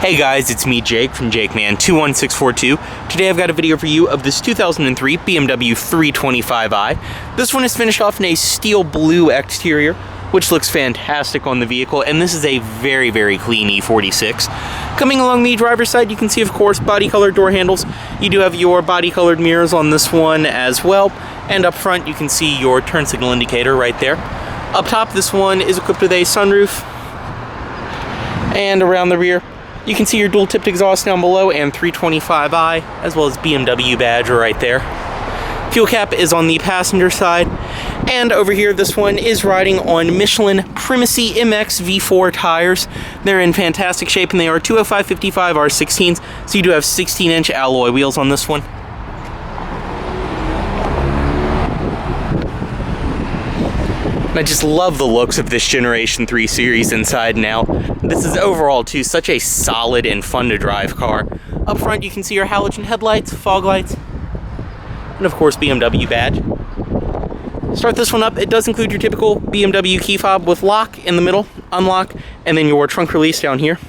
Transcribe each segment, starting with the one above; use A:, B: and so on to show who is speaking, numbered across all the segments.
A: Hey guys, it's me Jake from JakeMan21642. Today I've got a video for you of this 2003 BMW 325i. This one is finished off in a steel blue exterior, which looks fantastic on the vehicle, and this is a very, very clean E46. Coming along the driver's side, you can see, of course, body-colored door handles. You do have your body-colored mirrors on this one as well, and up front you can see your turn signal indicator right there. Up top, this one is equipped with a sunroof, and around the rear you can see your dual-tipped exhaust down below and 325i, as well as BMW badge right there. Fuel cap is on the passenger side, and over here this one is riding on Michelin Primacy MX V4 tires. They're in fantastic shape, and they are 205/55 R16s, so you do have 16-inch alloy wheels on this one. I just love the looks of this Generation 3 Series inside and out. This is overall, too, such a solid and fun to drive car. Up front, you can see your halogen headlights, fog lights, and of course, BMW badge. Start this one up. It does include your typical BMW key fob with lock in the middle, unlock, and then your trunk release down here.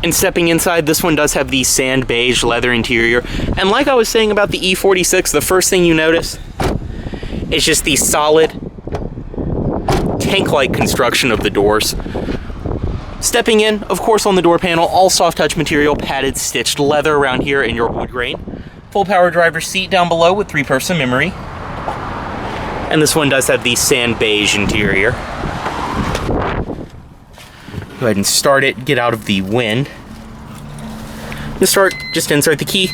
A: And stepping inside, this one does have the sand beige leather interior. And like I was saying about the E46, the first thing you notice is just the solid tank-like construction of the doors. Stepping in, of course, on the door panel, all soft touch material, padded stitched leather around here in your wood grain. Full power driver's seat down below with 3-person memory. And this one does have the sand beige interior. Go ahead and start it, get out of the wind. To start, just insert the key.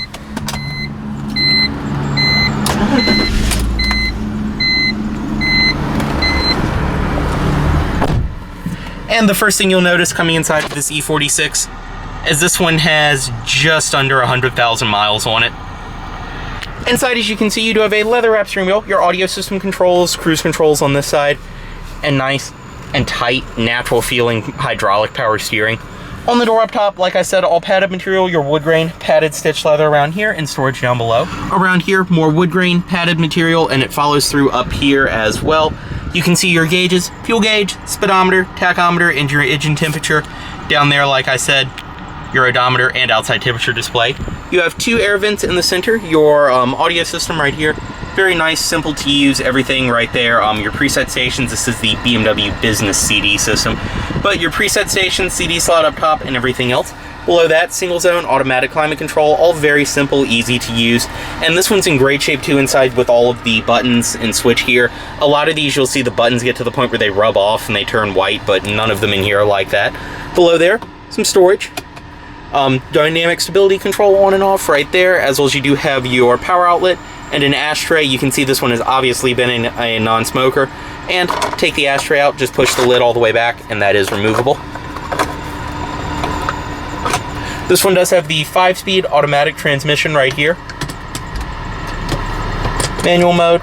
A: And the first thing you'll notice coming inside of this E46 is this one has just under 100,000 miles on it. Inside, as you can see, you do have a leather wrap steering wheel, your audio system controls, cruise controls on this side, and nice and tight, natural feeling hydraulic power steering. On the door up top, like I said, all padded material, your wood grain, padded stitched leather around here, and storage down below. Around here, more wood grain, padded material, and it follows through up here as well. You can see your gauges, fuel gauge, speedometer, tachometer, and your engine temperature. Down there, like I said, your odometer and outside temperature display. You have 2 air vents in the center, your audio system right here. Very nice, simple to use, everything right there. Your preset stations, this is the BMW Business CD system. But your preset stations, CD slot up top, and everything else. Below that, single zone, automatic climate control, all very simple, easy to use. And this one's in great shape too inside with all of the buttons and switch here. A lot of these, you'll see the buttons get to the point where they rub off and they turn white, but none of them in here are like that. Below there, some storage. Dynamic stability control on and off right there, as well as you do have your power outlet and an ashtray. You can see this one has obviously been a non-smoker. And take the ashtray out, just push the lid all the way back, and that is removable. This one does have the 5-speed automatic transmission right here. Manual mode,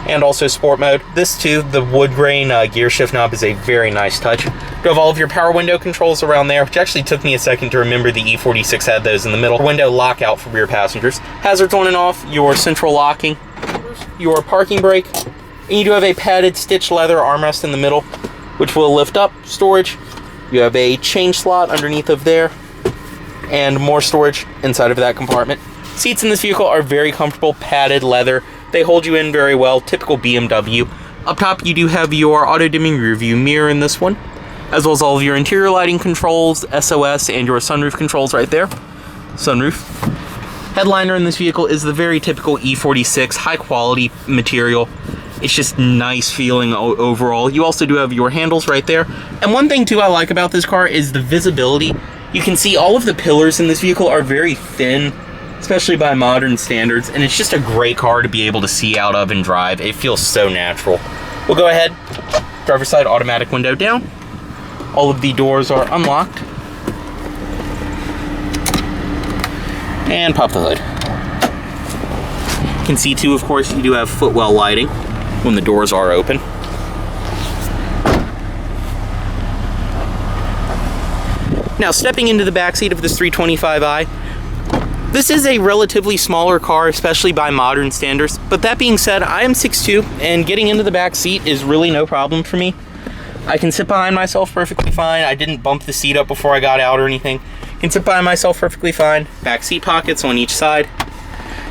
A: and also sport mode. This too, the wood grain gear shift knob is a very nice touch. You have all of your power window controls around there, which actually took me a second to remember the E46 had those in the middle. Window lockout for rear passengers. Hazards on and off, your central locking, your parking brake, and you do have a padded stitched leather armrest in the middle, which will lift up. Storage. You have a change slot underneath of there, and more storage inside of that compartment. Seats in this vehicle are very comfortable, padded leather. They hold you in very well, typical BMW. Up top, you do have your auto-dimming rear view mirror in this one, as well as all of your interior lighting controls, SOS, and your sunroof controls right there. Sunroof. Headliner in this vehicle is the very typical E46, high-quality material. It's just nice feeling overall. You also do have your handles right there. And one thing, too, I like about this car is the visibility. You can see all of the pillars in this vehicle are very thin, especially by modern standards, and it's just a great car to be able to see out of and drive. It feels so natural. We'll go ahead, driver's side automatic window down. All of the doors are unlocked. And pop the hood. You can see too, of course, you do have footwell lighting when the doors are open. Now, stepping into the backseat of this 325i, this is a relatively smaller car, especially by modern standards. But that being said, I am 6'2", and getting into the back seat is really no problem for me. I can sit behind myself perfectly fine. I didn't bump the seat up before I got out or anything. I can sit behind myself perfectly fine. Back seat pockets on each side.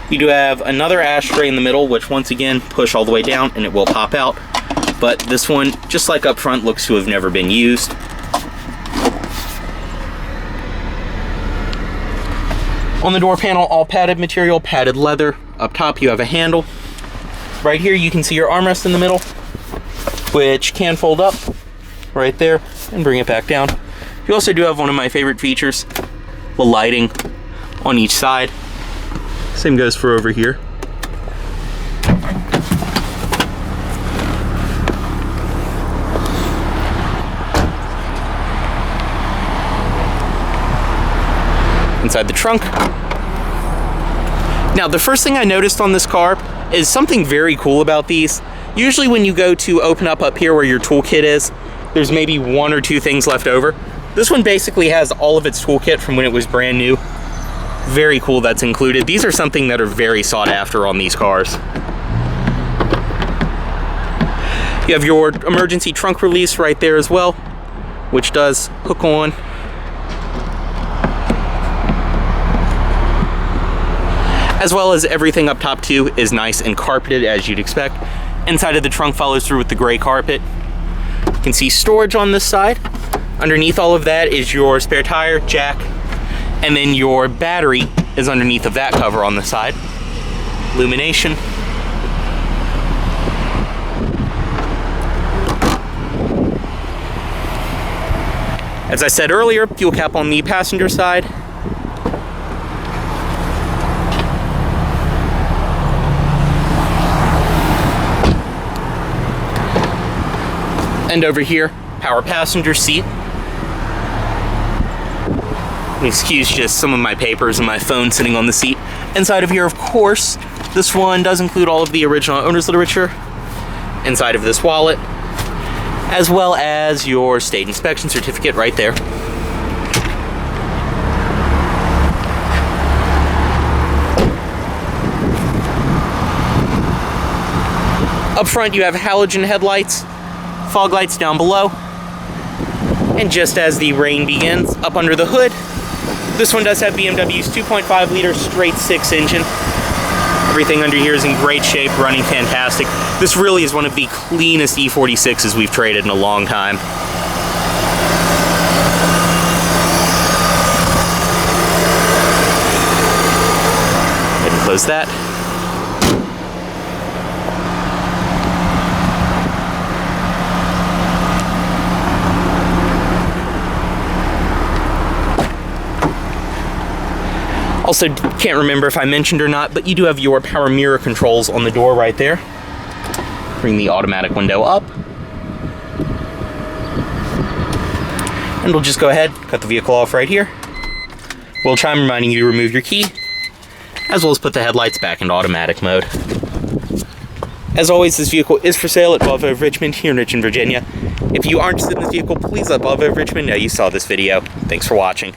A: You do have another ashtray in the middle, which once again, push all the way down and it will pop out. But this one, just like up front, looks to have never been used. On the door panel, all padded material, padded leather. Up top, you have a handle. Right here, you can see your armrest in the middle, which can fold up right there and bring it back down. You also do have one of my favorite features, the lighting on each side. Same goes for over here. Inside the trunk. Now, the first thing I noticed on this car is something very cool about these. Usually when you go to open up here where your toolkit is, there's maybe one or two things left over. This one basically has all of its toolkit from when it was brand new. Very cool that's included. These are something that are very sought after on these cars. You have your emergency trunk release right there as well, which does hook on. As well as everything up top too is nice and carpeted as you'd expect. Inside of the trunk follows through with the gray carpet. You can see storage on this side. Underneath all of that is your spare tire, jack, and then your battery is underneath of that cover on the side. Illumination. As I said earlier, fuel cap on the passenger side. And over here, power passenger seat. Excuse just some of my papers and my phone sitting on the seat. Inside of here, of course, this one does include all of the original owner's literature. Inside of this wallet, as well as your state inspection certificate right there. Up front, you have halogen headlights, fog lights down below, and just as the rain begins, up under the hood, this one does have BMW's 2.5 liter straight 6 engine. Everything under here is in great shape, running fantastic. This really is one of the cleanest E46s we've traded in a long time. Go ahead and close that. Also, can't remember if I mentioned or not, but you do have your power mirror controls on the door right there. Bring the automatic window up. And we'll just go ahead, cut the vehicle off right here. We'll chime reminding you to remove your key, as well as put the headlights back into automatic mode. As always, this vehicle is for sale at Volvo of Richmond here in Richmond, Virginia. If you aren't interested in this vehicle, please let Volvo of Richmond know you saw this video. Thanks for watching.